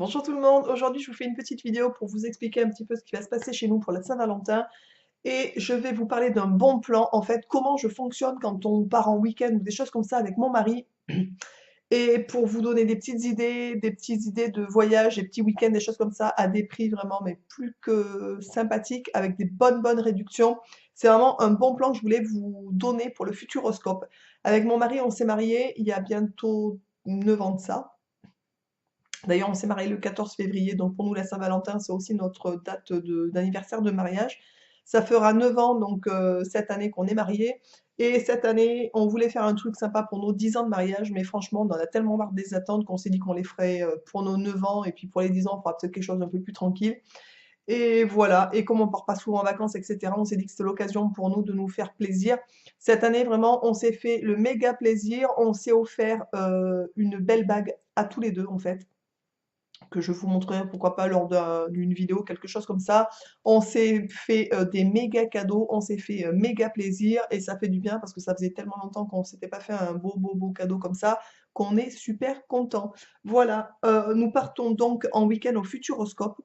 Bonjour tout le monde, aujourd'hui je vous fais une petite vidéo pour vous expliquer un petit peu ce qui va se passer chez nous pour la Saint-Valentin et je vais vous parler d'un bon plan, en fait, comment je fonctionne quand on part en week-end ou des choses comme ça avec mon mari et pour vous donner des petites idées de voyage, des petits week-ends, des choses comme ça à des prix vraiment mais plus que sympathiques avec des bonnes réductions. C'est vraiment un bon plan que je voulais vous donner pour le Futuroscope. Avec mon mari, on s'est mariés il y a bientôt 9 ans de ça. D'ailleurs, on s'est marié le 14 février, donc pour nous, la Saint-Valentin, c'est aussi notre date d'anniversaire de mariage. Ça fera 9 ans, donc cette année qu'on est mariés. Et cette année, on voulait faire un truc sympa pour nos 10 ans de mariage, mais franchement, on en a tellement marre des attentes qu'on s'est dit qu'on les ferait pour nos 9 ans, et puis pour les 10 ans, on fera peut-être quelque chose d'un peu plus tranquille. Et voilà, et comme on part pas souvent en vacances, etc., on s'est dit que c'était l'occasion pour nous de nous faire plaisir. Cette année, vraiment, on s'est fait le méga plaisir. On s'est offert une belle bague à tous les deux, en fait que je vous montrerai pourquoi pas lors d'une vidéo, quelque chose comme ça. On s'est fait des méga cadeaux, on s'est fait méga plaisir et ça fait du bien parce que ça faisait tellement longtemps qu'on s'était pas fait un beau cadeau comme ça qu'on est super content. Voilà, nous partons donc en week-end au Futuroscope.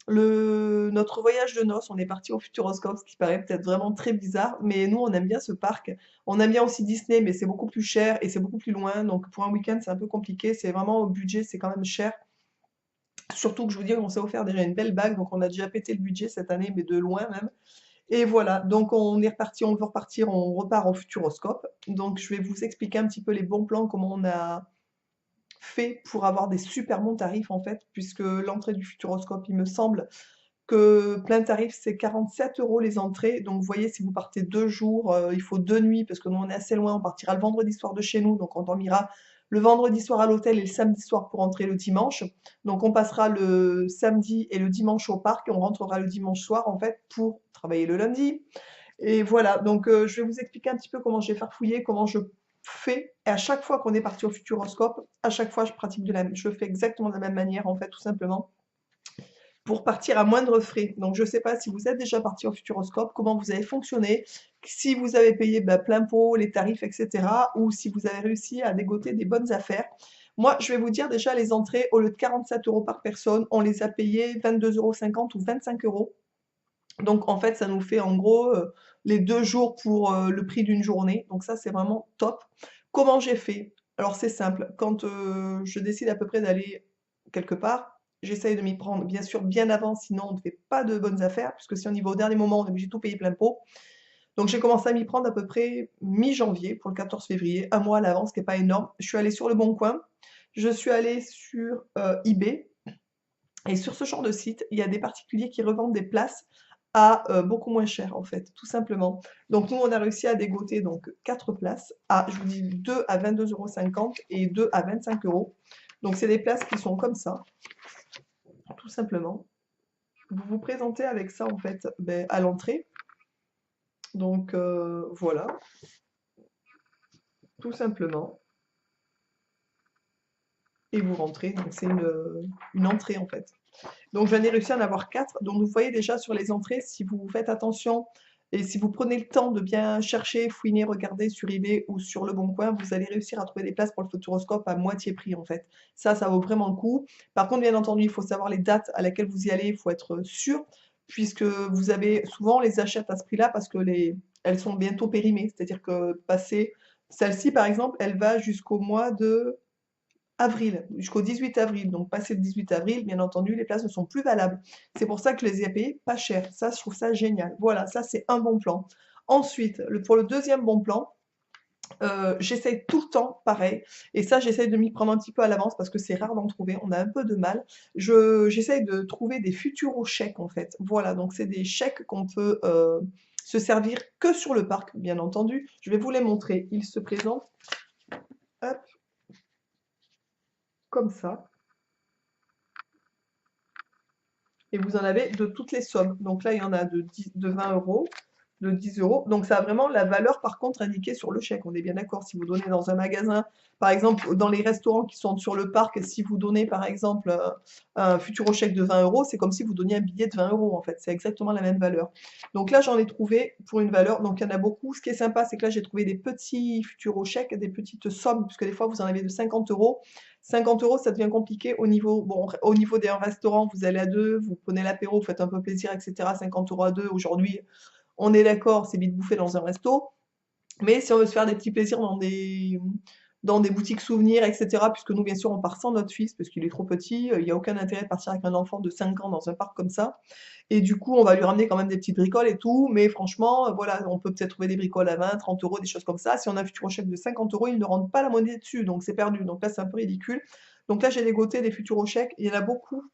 Notre voyage de noces, on est parti au Futuroscope, ce qui paraît peut-être vraiment très bizarre, mais nous on aime bien ce parc. On aime bien aussi Disney, mais c'est beaucoup plus cher et c'est beaucoup plus loin, donc pour un week-end c'est un peu compliqué, c'est vraiment au budget, c'est quand même cher. Surtout que je vous dis qu'on s'est offert déjà une belle bague, donc on a déjà pété le budget cette année, mais de loin même. Et voilà, donc on est reparti, on veut repartir, on repart au Futuroscope. Donc je vais vous expliquer un petit peu les bons plans, comment on a fait pour avoir des super bons tarifs en fait, puisque l'entrée du Futuroscope, il me semble que plein tarif c'est 47 € les entrées. Donc vous voyez, si vous partez 2 jours, il faut 2 nuits, parce que nous on est assez loin, on partira le vendredi soir de chez nous, donc on dormira le vendredi soir à l'hôtel et le samedi soir pour rentrer le dimanche. Donc on passera le samedi et le dimanche au parc et on rentrera le dimanche soir en fait pour travailler le lundi. Et voilà, donc je vais vous expliquer un petit peu comment j'ai farfouillé, comment je fais. Et à chaque fois qu'on est parti au Futuroscope, à chaque fois je fais exactement de la même manière en fait, tout simplement pour partir à moindre frais. Donc, je ne sais pas si vous êtes déjà parti au Futuroscope, comment vous avez fonctionné, si vous avez payé plein pot, les tarifs, etc., ou si vous avez réussi à dégoter des bonnes affaires. Moi, je vais vous dire déjà les entrées, au lieu de 47 € par personne, on les a payées 22,50 € ou 25 euros. Donc, en fait, ça nous fait en gros les 2 jours pour le prix d'une journée. Donc, ça, c'est vraiment top. Comment j'ai fait? Alors, c'est simple. Quand je décide à peu près d'aller quelque part, j'essaye de m'y prendre, bien sûr, bien avant, sinon on ne fait pas de bonnes affaires, puisque si on y va au dernier moment, on est obligé de tout payer plein pot. Donc, j'ai commencé à m'y prendre à peu près mi-janvier, pour le 14 février, un mois à l'avance, ce qui n'est pas énorme. Je suis allée sur Le Bon Coin, je suis allée sur eBay, et sur ce genre de site, il y a des particuliers qui revendent des places à beaucoup moins cher en fait, tout simplement. Donc nous, on a réussi à dégoter donc 4 places à, je vous dis, 2 à 22,50 € et 2 à 25 euros. Donc c'est des places qui sont comme ça, tout simplement. Vous vous présentez avec ça en fait à l'entrée. Donc voilà, tout simplement. Et vous rentrez, donc c'est une entrée en fait. Donc j'en ai réussi à en avoir 4. Donc vous voyez déjà sur les entrées, si vous faites attention et si vous prenez le temps de bien chercher, fouiner, regarder sur eBay ou sur Le Bon Coin, vous allez réussir à trouver des places pour le Futuroscope à moitié prix en fait. Ça vaut vraiment le coup. Par contre, bien entendu, il faut savoir les dates à laquelle vous y allez, il faut être sûr, puisque vous avez souvent on les achète à ce prix-là parce que elles sont bientôt périmées. C'est-à-dire que passer celle-ci par exemple, elle va jusqu'au mois de avril, jusqu'au 18 avril. Donc, passé le 18 avril, bien entendu, les places ne sont plus valables. C'est pour ça que je les ai payées pas cher. Ça, je trouve ça génial. Voilà, ça, c'est un bon plan. Ensuite, pour le deuxième bon plan, j'essaye tout le temps, pareil, et ça, j'essaye de m'y prendre un petit peu à l'avance parce que c'est rare d'en trouver, on a un peu de mal. J'essaye de trouver des futurs chèques, en fait. Voilà, donc c'est des chèques qu'on peut se servir que sur le parc, bien entendu. Je vais vous les montrer. Ils se présentent, hop, comme ça. Et vous en avez de toutes les sommes. Donc là, il y en a de 20 euros, de 10 euros. Donc ça a vraiment la valeur par contre indiquée sur le chèque. On est bien d'accord. Si vous donnez dans un magasin, par exemple dans les restaurants qui sont sur le parc, si vous donnez par exemple un Futuro chèque de 20 euros, c'est comme si vous donniez un billet de 20 euros en fait. C'est exactement la même valeur. Donc là j'en ai trouvé pour une valeur. Donc il y en a beaucoup. Ce qui est sympa, c'est que là j'ai trouvé des petits Futuro chèques, des petites sommes, puisque des fois vous en avez de 50 euros. 50 euros, ça devient compliqué au niveau, bon, au niveau des restaurants, vous allez à deux, vous prenez l'apéro, vous faites un peu plaisir, etc. 50 euros à deux, aujourd'hui, on est d'accord, c'est vite bouffé dans un resto. Mais si on veut se faire des petits plaisirs dans des boutiques souvenirs, etc., puisque nous, bien sûr, on part sans notre fils, parce qu'il est trop petit, il n'y a aucun intérêt de partir avec un enfant de 5 ans dans un parc comme ça. Et du coup, on va lui ramener quand même des petites bricoles et tout, mais franchement, voilà, on peut peut-être trouver des bricoles à 20, 30 euros, des choses comme ça. Si on a un futur chèque de 50 euros, il ne rentre pas la monnaie dessus, donc c'est perdu. Donc là, c'est un peu ridicule. Donc là, j'ai dégoté des futurs chèques. Il y en a beaucoup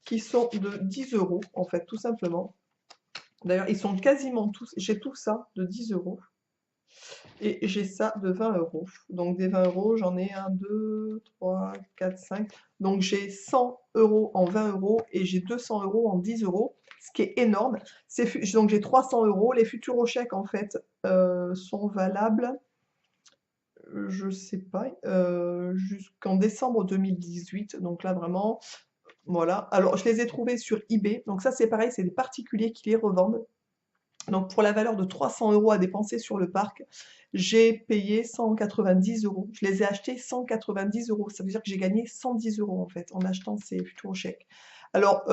qui sont de 10 euros, en fait, tout simplement. D'ailleurs, ils sont quasiment tous, j'ai tout ça de 10 euros. Et j'ai ça de 20 euros. Donc des 20 euros, j'en ai 1, 2, 3, 4, 5. Donc j'ai 100 euros en 20 euros et j'ai 200 euros en 10 euros, ce qui est énorme. Donc j'ai 300 euros. Les futurs chèques, en fait, sont valables, je sais pas, jusqu'en décembre 2018. Donc là, vraiment, voilà. Alors, je les ai trouvés sur eBay. Donc ça, c'est pareil, c'est des particuliers qui les revendent. Donc pour la valeur de 300 euros à dépenser sur le parc, j'ai payé 190 euros. Je les ai achetés 190 euros. Ça veut dire que j'ai gagné 110 euros en fait en achetant ces futurs chèques. Alors,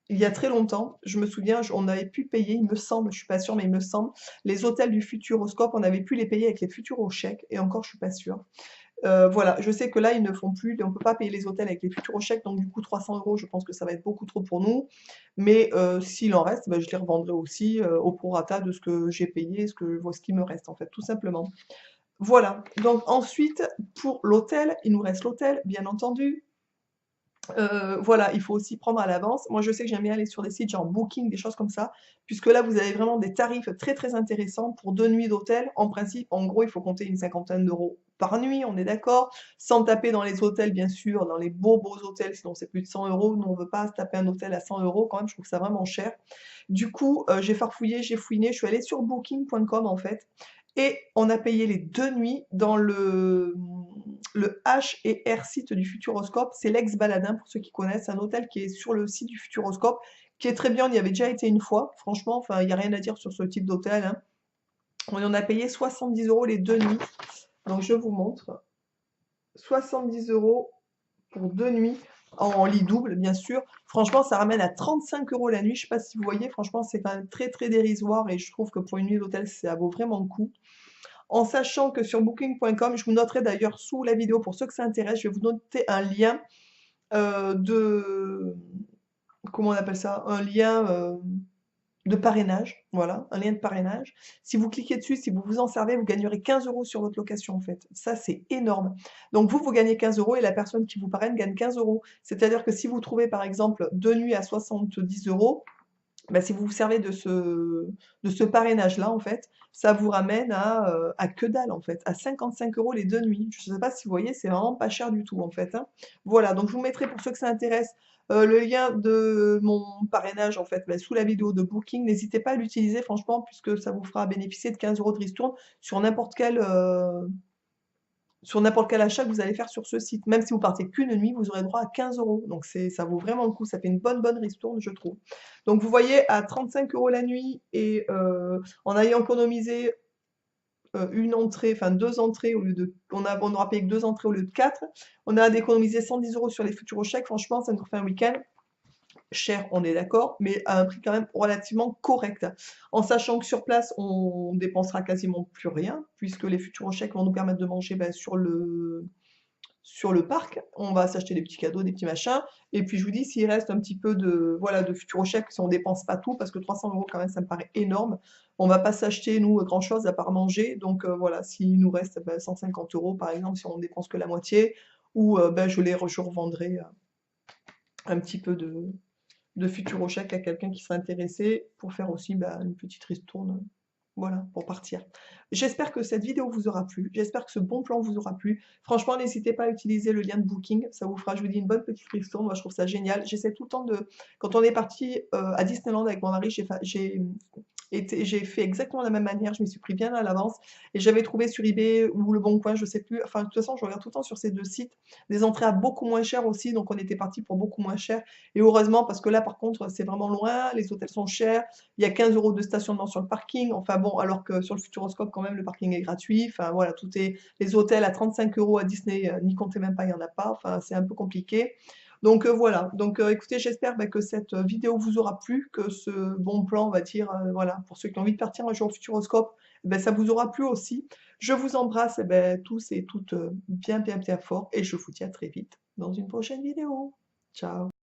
il y a très longtemps, je me souviens, on avait pu payer, il me semble, je suis pas sûre, mais il me semble, les hôtels du Futuroscope, on avait pu les payer avec les Futurochèques, et encore, je suis pas sûre. Voilà, je sais que là, ils ne font plus, on ne peut pas payer les hôtels avec les Futurochèques, donc du coup 300 euros, je pense que ça va être beaucoup trop pour nous. Mais s'il en reste, bah, je les revendrai aussi au prorata de ce que j'ai payé, ce qui me reste en fait, tout simplement. Voilà, donc ensuite, pour l'hôtel, il nous reste l'hôtel, bien entendu. Voilà, il faut aussi prendre à l'avance. Moi, je sais que j'aime bien aller sur des sites genre Booking, des choses comme ça, puisque là, vous avez vraiment des tarifs très très intéressants pour 2 nuits d'hôtel. En principe, en gros, il faut compter une cinquantaine d'euros par nuit, on est d'accord, sans taper dans les hôtels, bien sûr, dans les beaux hôtels, sinon c'est plus de 100 euros. Nous, on veut pas se taper un hôtel à 100 euros quand même, je trouve ça vraiment cher. Du coup, j'ai farfouillé, j'ai fouiné, je suis allée sur booking.com en fait, et on a payé les 2 nuits dans le H et R site du Futuroscope. C'est l'ex-Baladin, pour ceux qui connaissent, un hôtel qui est sur le site du Futuroscope, qui est très bien, on y avait déjà été une fois. Franchement, enfin, il n'y a rien à dire sur ce type d'hôtel, hein. On en a payé 70 euros les 2 nuits. Donc je vous montre. 70 euros pour 2 nuits en lit double, bien sûr. Franchement, ça ramène à 35 euros la nuit. Je sais pas si vous voyez, franchement, c'est quand même très très dérisoire et je trouve que pour une nuit d'hôtel, ça vaut vraiment le coup. En sachant que sur booking.com, je vous noterai d'ailleurs sous la vidéo pour ceux que ça intéresse, je vais vous noter un lien de... Comment on appelle ça? Un lien de parrainage, voilà, un lien de parrainage. Si vous cliquez dessus, si vous vous en servez, vous gagnerez 15 euros sur votre location en fait. Ça, c'est énorme. Donc vous gagnez 15 euros et la personne qui vous parraine gagne 15 euros. C'est-à-dire que si vous trouvez par exemple 2 nuits à 70 euros, bah, si vous vous servez de ce parrainage-là, en fait, ça vous ramène à que dalle, en fait, à 55 euros les 2 nuits. Je ne sais pas si vous voyez, c'est vraiment pas cher du tout, en fait, hein. Voilà, donc je vous mettrai, pour ceux que ça intéresse, le lien de mon parrainage, en fait, bah, sous la vidéo de Booking. N'hésitez pas à l'utiliser, franchement, puisque ça vous fera bénéficier de 15 euros de ristourne sur n'importe quel achat que vous allez faire sur ce site. Même si vous partez qu'une nuit, vous aurez droit à 15 euros. Donc ça vaut vraiment le coup. Ça fait une bonne ristourne, je trouve. Donc vous voyez, à 35 euros la nuit et en ayant économisé une entrée, enfin 2 entrées au lieu de. On aura payé que 2 entrées au lieu de 4. On a économisé 110 euros sur les futurs chèques. Franchement, ça nous fait un week-end cher, on est d'accord, mais à un prix quand même relativement correct. En sachant que sur place, on dépensera quasiment plus rien, puisque les futurs chèques vont nous permettre de manger sur le parc. On va s'acheter des petits cadeaux, des petits machins. Et puis je vous dis, s'il reste un petit peu de, voilà, de futurs chèques, si on dépense pas tout, parce que 300 euros quand même, ça me paraît énorme. On va pas s'acheter, nous, grand-chose à part manger. Donc voilà, s'il nous reste 150 euros, par exemple, si on dépense que la moitié, ou je revendrai un petit peu de futurs chèques à quelqu'un qui serait intéressé pour faire aussi une petite ristourne, voilà, pour partir. J'espère que cette vidéo vous aura plu, j'espère que ce bon plan vous aura plu. Franchement, n'hésitez pas à utiliser le lien de Booking, ça vous fera, je vous dis, une bonne petite ristourne. Moi, je trouve ça génial. J'essaie tout le temps de... Quand on est parti à Disneyland avec mon mari, Et j'ai fait exactement de la même manière, je m'y suis pris bien à l'avance et j'avais trouvé sur eBay ou Le Bon Coin, je sais plus, enfin de toute façon je regarde tout le temps sur ces 2 sites, des entrées à beaucoup moins cher aussi, donc on était parti pour beaucoup moins cher et heureusement parce que là par contre c'est vraiment loin, les hôtels sont chers, il y a 15 € de stationnement sur le parking, enfin bon, alors que sur le Futuroscope quand même le parking est gratuit, enfin voilà, tout est les hôtels à 35 € à Disney, n'y comptez même pas, il y en a pas, enfin c'est un peu compliqué. Donc voilà, donc écoutez, j'espère, bah, que cette vidéo vous aura plu, que ce bon plan, on va dire, voilà, pour ceux qui ont envie de partir un jour au Futuroscope, ben ça vous aura plu aussi. Je vous embrasse, eh beh, tous et toutes, bien, bien, bien fort et je vous dis à très vite dans une prochaine vidéo. Ciao.